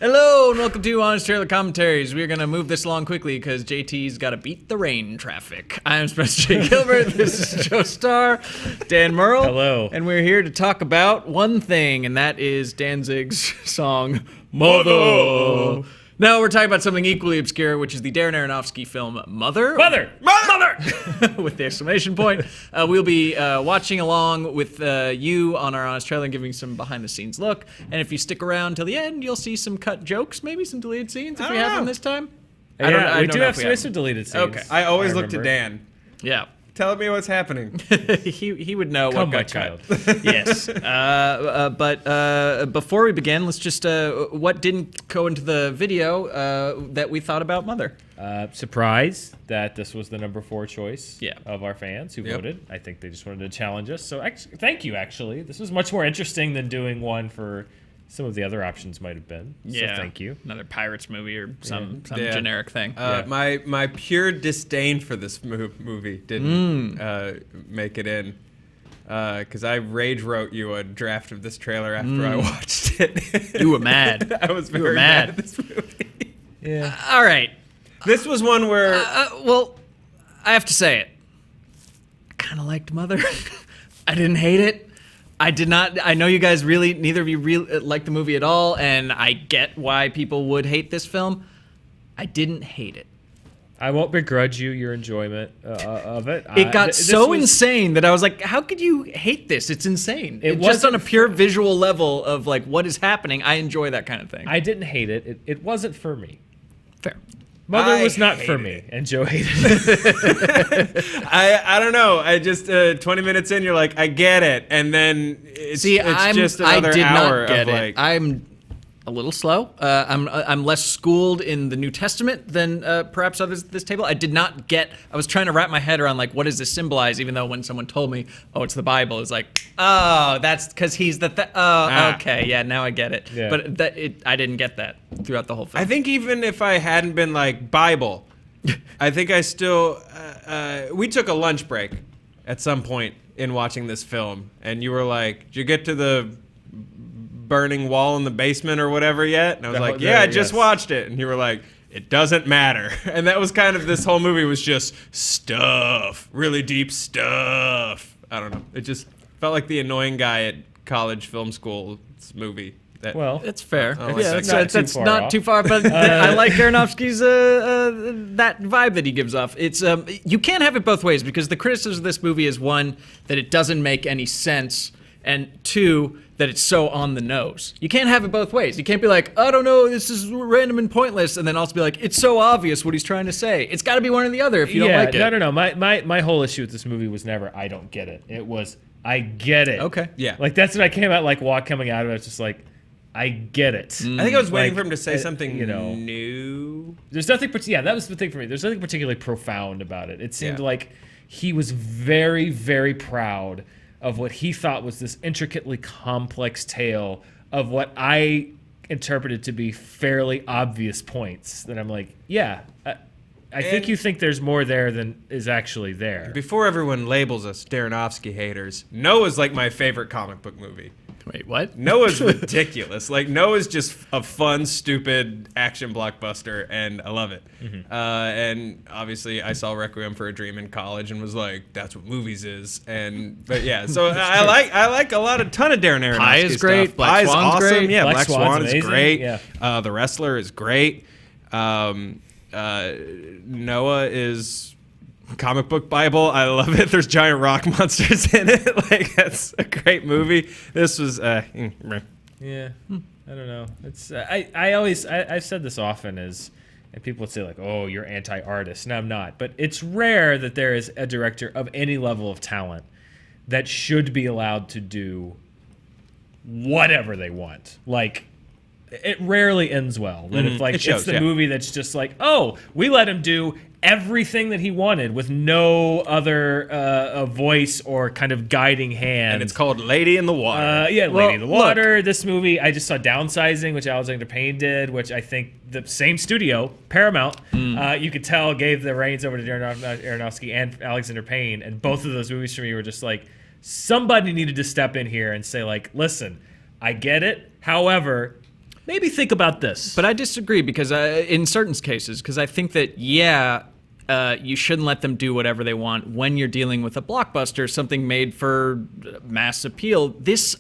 Hello and welcome to Honest Trailer Commentaries. We're going to move this along quickly because JT's got to beat the rain traffic. I'm Spencer J. Gilbert. This is Joe Starr, Dan Murrell. Hello. And we're here to talk about one thing, and that is Danzig's song, Mother. Now we're talking about something equally obscure, which is the Darren Aronofsky film, Mother. Mother! With the exclamation point. We'll be watching along with you on our Honest Trailer and giving some behind-the-scenes look. And if you stick around till the end, you'll see some cut jokes, maybe some deleted scenes if we have them this time. Yeah, we do have some deleted scenes. Okay. I always look to Dan. Yeah. Tell me what's happening. he would know Come, what my got child. cut. Yes. But before we begin, let's just what didn't go into the video that we thought about Mother. Surprised that this was the number 4 choice Yeah. of our fans who voted. I think they just wanted to challenge us. So thank you, actually. This was much more interesting than doing one for some of the other options might have been. Yeah. So thank you. Another Pirates movie or some generic thing. My pure disdain for this movie didn't make it in. Because I rage wrote you a draft of this trailer after I watched it. You were mad. I was very mad at this movie. Yeah. All right. This was one where... Well, I have to say it. I kind of liked Mother. I didn't hate it. I did not. I know you guys neither of you really like the movie at all, and I get why people would hate this film. I didn't hate it. I won't begrudge you your enjoyment of it. It got so insane that I was like, how could you hate this? It's insane. It just on a pure visual level of like what is happening. I enjoy that kind of thing. I didn't hate it. It wasn't for me. Fair. Mother was not for me, and Joe hated it. I don't know. I just 20 minutes in, you're like, I get it, and then it's just another I did hour not get of it. like. I'm a little slow. I'm less schooled in the New Testament than perhaps others at this table. I did not get. I was trying to wrap my head around like what does this symbolize? Even though when someone told me, oh, it's the Bible, it's like, oh, that's because he's the. Okay, yeah, now I get it. Yeah. But I didn't get that throughout the whole film. I think even if I hadn't been like Bible, I think I still. We took a lunch break at some point in watching this film, and you were like, "Did you get to the burning wall in the basement or whatever yet?" And I was like, "Yeah, I just watched it." And you were like, "It doesn't matter." And that was kind of this whole movie was just stuff, really deep stuff. I don't know. It just felt like the annoying guy at college film school movie. Well, it's fair. Oh, Yeah, that's not too far, but I like Aronofsky's that vibe that he gives off. It's you can't have it both ways because the criticism of this movie is one that it doesn't make any sense, and two that it's so on the nose. You can't have it both ways. You can't be like, I don't know, this is random and pointless, and then also be like, it's so obvious what he's trying to say. It's got to be one or the other if you don't like it. No. My whole issue with this movie was never I don't get it. It was I get it. Okay. Yeah. Like that's what I came out like coming out of it. It's just like I get it. I think I was waiting Like, for him to say something you know, new. There's nothing. That was the thing for me. There's nothing particularly profound about it. It seemed Yeah. like he was very, very proud of what he thought was this intricately complex tale of what I interpreted to be fairly obvious points. That I'm like, yeah, I think you think there's more there than is actually there. Before everyone labels us Aronofsky haters, Noah's like my favorite comic book movie. Wait, what? Noah's ridiculous. Like Noah's just a fun, stupid action blockbuster, and I love it. And obviously, I saw Requiem for a Dream in college and was like, "That's what movies is." But yeah, so I like a ton of Darren Aronofsky Pie is great. stuff. Black Pie's Swan's awesome. great. Yeah, Black Black Swan's Swan is amazing. great. Yeah. The Wrestler is great. Noah is comic book Bible. I love it. There's giant rock monsters in it. Like that's a great movie. This was Yeah, I don't know. It's I've said this often and people would say like, oh, you're anti-artist. No, I'm not. But it's rare that there is a director of any level of talent that should be allowed to do whatever they want. Like, it rarely ends well. That if like it's the movie that's just like, oh, we let him do everything that he wanted with no other voice or kind of guiding hand. and it's called Lady in the Water. Lady in the Water. This movie, I just saw Downsizing, which Alexander Payne did, which I think the same studio, Paramount, you could tell gave the reins over to Darren Aronofsky and Alexander Payne, and both of those movies for me were just like, somebody needed to step in here and say like, listen, I get it. However, maybe think about this. But I disagree because in certain cases, because I think that, you shouldn't let them do whatever they want when you're dealing with a blockbuster, something made for mass appeal. This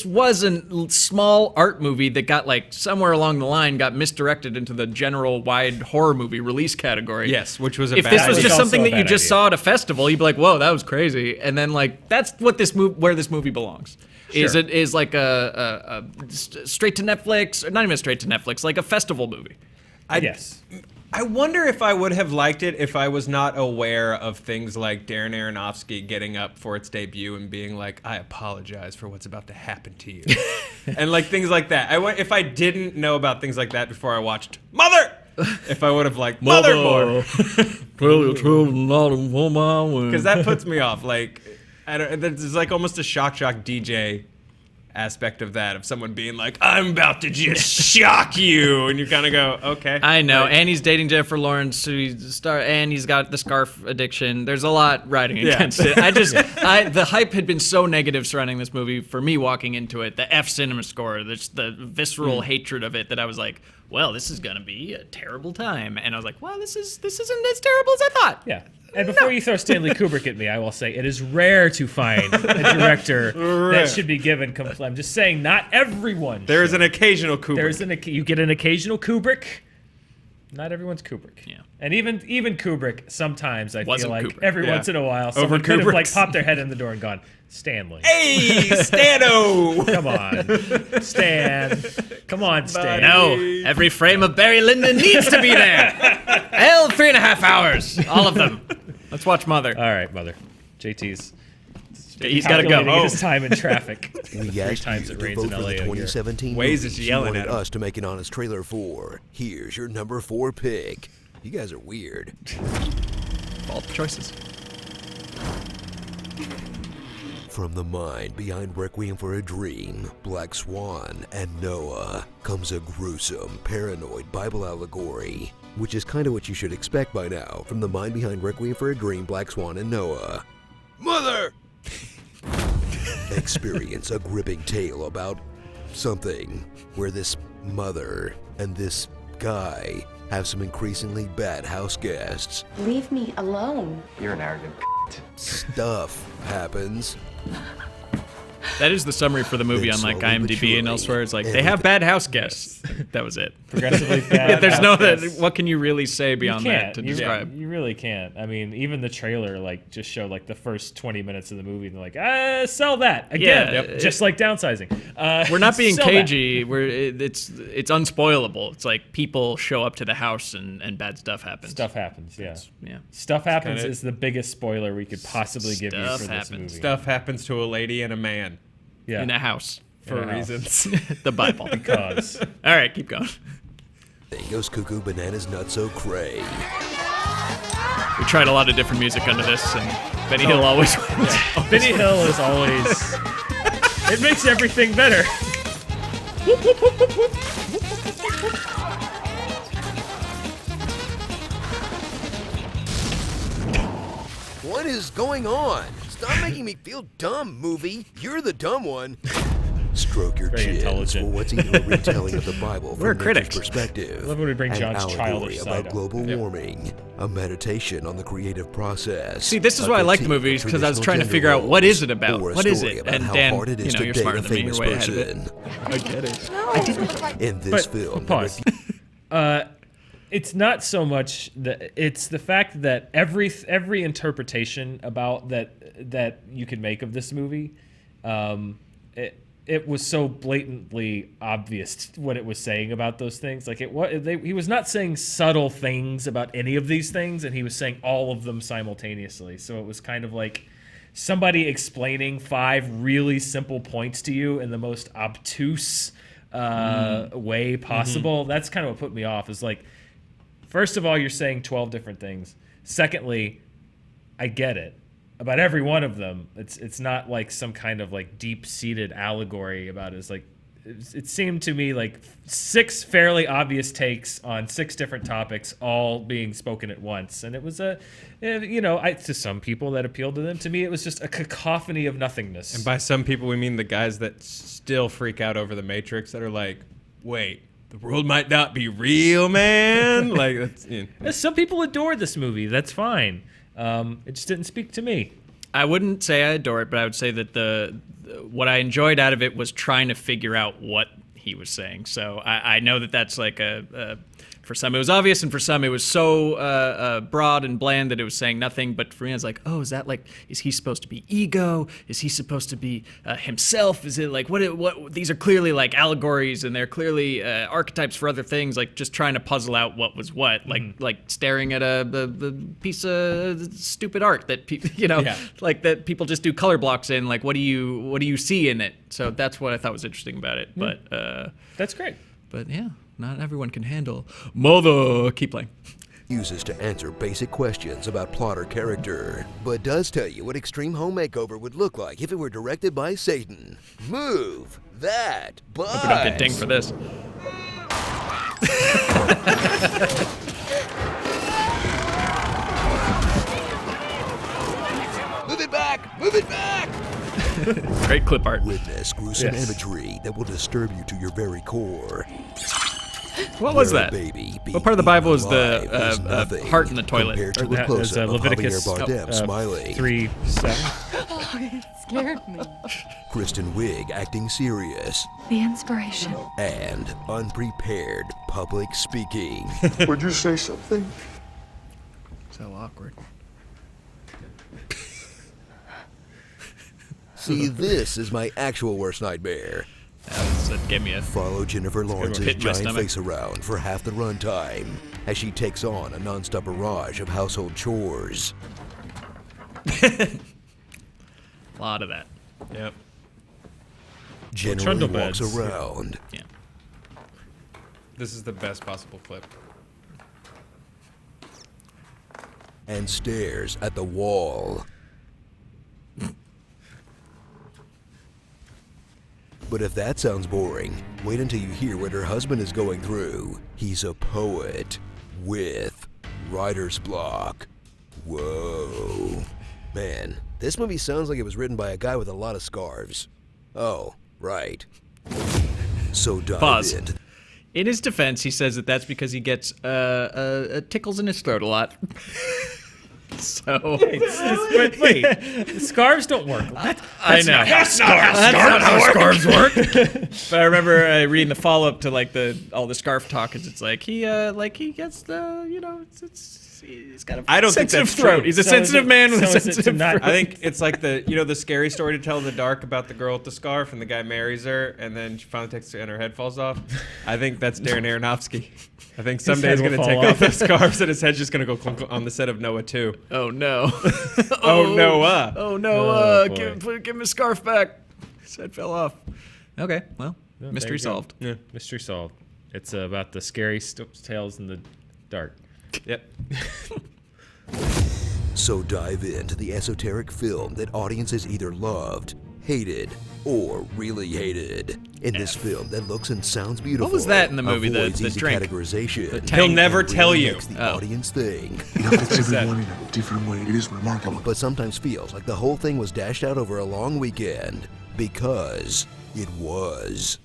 was a small art movie that got somewhere along the line got misdirected into the general wide horror movie release category. Yes, which was a if bad this was idea. just something Also a that you bad just idea. saw at a festival, you'd be like, "Whoa, that was crazy," and then that's what where this movie belongs. Is Sure. it is like a straight to Netflix, or not even straight to Netflix, like a festival movie. Yes. I wonder if I would have liked it if I was not aware of things like Darren Aronofsky getting up for its debut and being like, "I apologize for what's about to happen to you," and things like that. If I didn't know about things like that before I watched Mother, if I would have liked Mother more, Tell your children not to pull my way. because that puts me off. I don't. There's almost a shock DJ aspect of that, of someone being like, "I'm about to just shock you," and you kind of go, "Okay." I know, and he's dating Jennifer Lawrence, and he's got the scarf addiction. There's a lot riding against it. The hype had been so negative surrounding this movie for me walking into it. The F cinema score, the visceral hatred of it, that I was like, well, this is gonna be a terrible time. And I was like, well, this isn't as terrible as I thought. Yeah. And before you throw Stanley Kubrick at me, I will say it is rare to find a director that should be given I'm just saying, not everyone. There is an occasional Kubrick. You get an occasional Kubrick. Not everyone's Kubrick. Yeah. And even Kubrick, sometimes I Wasn't feel like Kubrick. every Yeah. once in a while, someone could have Kubrick's. popped their head in the door and gone, Stanley. Hey, Stano! Come on, Stan. Come on, Stan. No, every frame of Barry Lyndon needs to be there. Hell, 3.5 hours, all of them. Let's watch Mother. All right, Mother. JT's. He's got to go. calculating his time in traffic. We 3 asked times you it to rains vote in for LA the a year. 2017 Waze movies is you yelling wanted at him. us to make an honest trailer for. Here's your number 4 pick. You guys are weird. All the choices. From the mind behind Requiem for a Dream, Black Swan, and Noah comes a gruesome, paranoid Bible allegory, which is kind of what you should expect by now from the mind behind Requiem for a Dream, Black Swan, and Noah. Mother! Experience a gripping tale about something where this mother and this guy have some increasingly bad house guests. Leave me alone. You're an arrogant. Stuff happens. That is the summary for the movie on Then like slowly but IMDb and surely, elsewhere. It's like they everything- have bad house guests. That was it. Progressively bad. Yeah, there's no. house guests. What can you really say beyond You that can't. to You- describe? You really can't. I mean, even the trailer just showed the first 20 minutes of the movie, and they're like, sell that again, Yeah, just like downsizing. We're not being sell that. cagey. It's unspoilable. It's like people show up to the house and bad stuff happens. Stuff happens. Yeah. Yeah. Stuff happens kinda- is the biggest spoiler we could possibly give you Stuff for this happens. movie. Stuff happens to a lady and a man Yeah. In a house for In a house. reasons. the Bible. Because All right, keep going. There goes Cuckoo Bananas Nutso Cray. We tried a lot of different music under this, and Benny Hill always wins. Benny Hill is always. It makes everything better. What is going on? Stop making me feel dumb, movie. You're the dumb one. Stroke your Very chins intelligent. for what's either a retelling of the Bible We're from critics. nature's perspective, I love when we bring an John's allegory childish side about up. global warming, a meditation on the creative process. See, this is a why I like critique movies, of 'cause I was traditional trying to gender figure out what roles, is it about? or a What is story it? about And how Dan, hard it is you know, to you're date smarter a than me. famous You're way ahead of it. person. I get it. In this But film, pause. It's not so much that it's the fact that every interpretation about that you could make of this movie, it was so blatantly obvious what it was saying about those things. Like he was not saying subtle things about any of these things, and he was saying all of them simultaneously. So it was kind of like somebody explaining 5 really simple points to you in the most obtuse way possible. That's kind of what put me off. Is like, first of all, you're saying 12 different things. Secondly, I get it. About every one of them, it's not like some kind of like deep-seated allegory about it. It's like it seemed to me like 6 fairly obvious takes on 6 different topics, all being spoken at once, and it was to some people that appealed to them. To me, it was just a cacophony of nothingness. And by some people, we mean the guys that still freak out over the Matrix, that are like, wait, the world might not be real, man. Like, that's, Some people adore this movie. That's fine. It just didn't speak to me. I wouldn't say I adore it, but I would say that what I enjoyed out of it was trying to figure out what he was saying. So I know that that's like for some it was obvious, and for some it was so broad and bland that it was saying nothing. But for me, I was like, oh, is that like, is he supposed to be ego? Is he supposed to be himself? Is it like what? These are clearly like allegories, and they're clearly archetypes for other things. Like just trying to puzzle out what was what. Like staring at the piece of stupid art that people, like that people just do color blocks in. Like what do you see in it? So that's what I thought was interesting about it. But That's great. But yeah, not everyone can handle mother. Keep playing. Uses to answer basic questions about plot or character, but does tell you what Extreme Home Makeover would look like if it were directed by Satan. Move that butt. Hope we don't get dinged for this. Move it back! Move it back! Great clip art. Witness gruesome imagery that will disturb you to your very core. What was Where a that? baby What part of the Bible is alive is the nothing heart in the toilet? compared to Or a that close-up is of Leviticus Javier Bardem smiling. 3:7. Oh, it scared me. Kristen Wiig acting serious The inspiration. and unprepared public speaking. Would you say something? So awkward. See, this is my actual worst nightmare. That gave me a Follow Jennifer Lawrence's Pit in my giant stomach. face around for half the runtime as she takes on a nonstop barrage of household chores. lot of that. Yep. Generally trundle walks beds. around. Yeah. This is the best possible clip. And stares at the wall. But if that sounds boring, wait until you hear what her husband is going through. He's a poet with writer's block. Whoa. Man, this movie sounds like it was written by a guy with a lot of scarves. Oh, right. So dive Pause. into... In his defense, he says that that's because he gets tickles in his throat a lot. So Wait, scarves don't work. I know. That's not how scarves work. But I remember reading the follow-up to like all the scarf talk, is it's like he gets he's got a I don't think sensitive that's throat. true. He's a So sensitive is it- man with so a is it to sensitive not- throat. I think it's like the scary story to tell in the dark about the girl with the scarf and the guy marries her and then she finally takes it and her head falls off. I think that's Darren Aronofsky. I think someday he's head going will to take fall off those scarves and his head's just going to go clunk on the set of Noah 2. Oh no. Oh, Noah. Oh no. Oh, Give him his scarf back. His head fell off. Okay. Well, There mystery you go. solved. Yeah. Mystery solved. It's about the scary tales in the dark. Yep. So dive into the esoteric film that audiences either loved, hated, or really hated. In this film that looks and sounds beautiful. What was that in the movie, the avoids easy drink? categorization. The He'll tank. never and tell really you. makes the Oh. audience thing. It affects everyone in a different way. It is remarkable. But sometimes feels like the whole thing was dashed out over a long weekend. Because it was.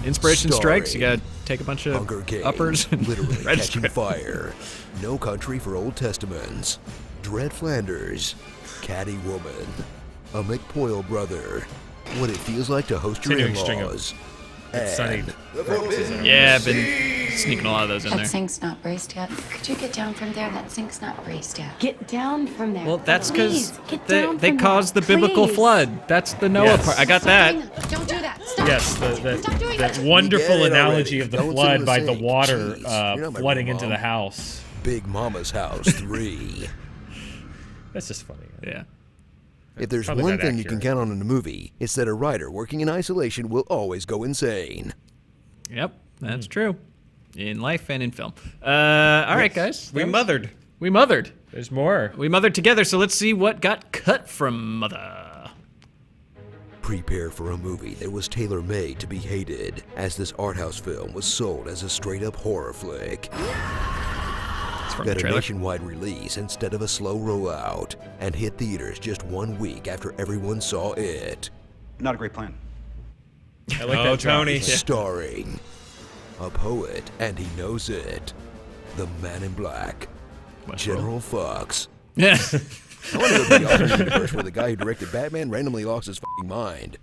Inspiration strikes. You Starring gotta take a bunch of Hunger Games, uppers and literally register catching it. fire. No Country for Old Testaments. Dread Flanders. Catty Woman. A McPoyle brother. What it feels like to host your Continuing string of- in-laws. It's sunny. Yeah, I've been sneaking a lot of those in That there. sink's not braced yet. Could you get down from there? That sink's not braced yet. Get down from there. Well, that's because Please, get they down from caused the there. biblical Please. flood. That's the Noah Yes. part. I got Stop that. doing that. Don't do that. Stop. Yes, Stop doing that that. wonderful We get it analogy already. of the Don't flood sing by the the sing. water Jeez, you're not my flooding real into mom. the house. Big Mama's House 3. That's just funny. Yeah. If there's Probably one not thing you can accurate. count on in a movie, it's that a writer working in isolation will always go insane. Yep, that's true. In life and in film. All right, guys. We mothered. We mothered. There's more. We mothered together, so let's see what got cut from Mother. Prepare for a movie that was tailor-made to be hated, as this art house film was sold as a straight-up horror flick. It's from the Got a trailer. nationwide release instead of a slow rollout, and hit theaters just 1 week after everyone saw it. Not a great plan. I like Oh, that drop. Tony. Starring a poet, and he knows it. The Man in Black, General Fox. Yeah. I want to go to the alternate universe where the guy who directed Batman randomly lost his fucking mind.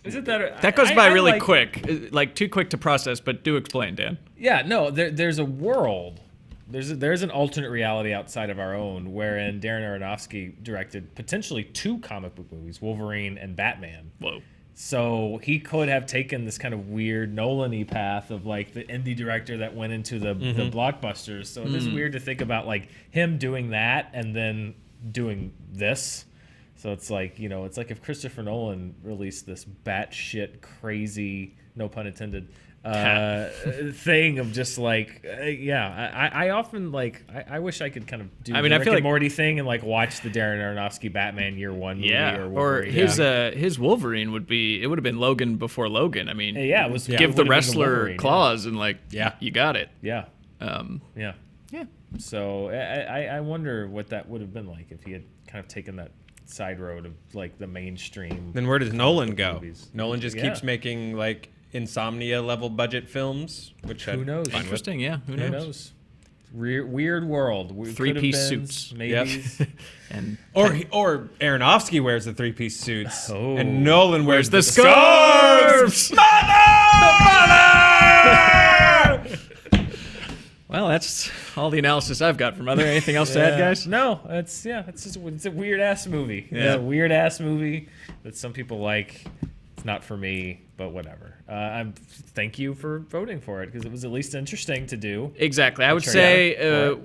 Isn't that That goes by really like- quick, like too quick to process. But do explain, Dan. Yeah, no, there's a world. There's an alternate reality outside of our own, wherein Darren Aronofsky directed potentially 2 comic book movies, Wolverine and Batman. Whoa. So he could have taken this kind of weird Nolan-y path of like the indie director that went into the blockbusters. So it is weird to think about like him doing that and then doing this. So it's like, you know, it's like if Christopher Nolan released this batshit crazy, no pun intended, thing of just like, I often like, I wish I could kind of do I mean, the I Rick feel and like- Morty thing and like watch the Darren Aronofsky Batman Year One movie Yeah, or or Wolverine. his Wolverine would have been Logan before Logan. I mean, Yeah, it was- give it the would've been the wrestler Wolverine, claws and like, Yeah. you got it. Yeah. Yeah. So I wonder what that would have been like if he had kind of taken that side road of like the mainstream. Then where does Nolan go? movies. Nolan just keeps making like Insomnia level budget films, which Who I'm knows? fine with. Interesting. Yeah. Who Who knows? knows? Weird world. We could have Three-piece been suits. Maybe. And Or Aronofsky wears the 3-piece suits, Oh. and Nolan wears the scarves. Well, that's all the analysis I've got from other. Anything else to add, guys? No, it's a weird ass movie. Yeah. It's a weird ass movie that some people like. It's not for me, but whatever. Thank you for voting for it because it was at least interesting to do. Exactly. I would Sure, say yeah.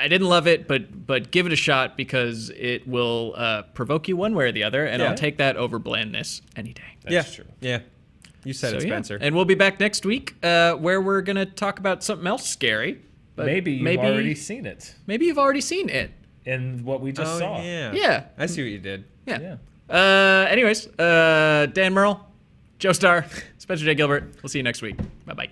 I didn't love it, but give it a shot because it will provoke you one way or the other, and Yeah. I'll take that over blandness any day. That's true. Yeah, you said it, So, yeah. Spencer. And we'll be back next week where we're going to talk about something else scary. But Maybe you've already seen it Maybe you've already seen it. in what we just saw. yeah. Yeah. I see what you did. Yeah. Yeah. Anyways, Dan Murrell, Joe Starr, Spencer J. Gilbert. We'll see you next week. Bye-bye.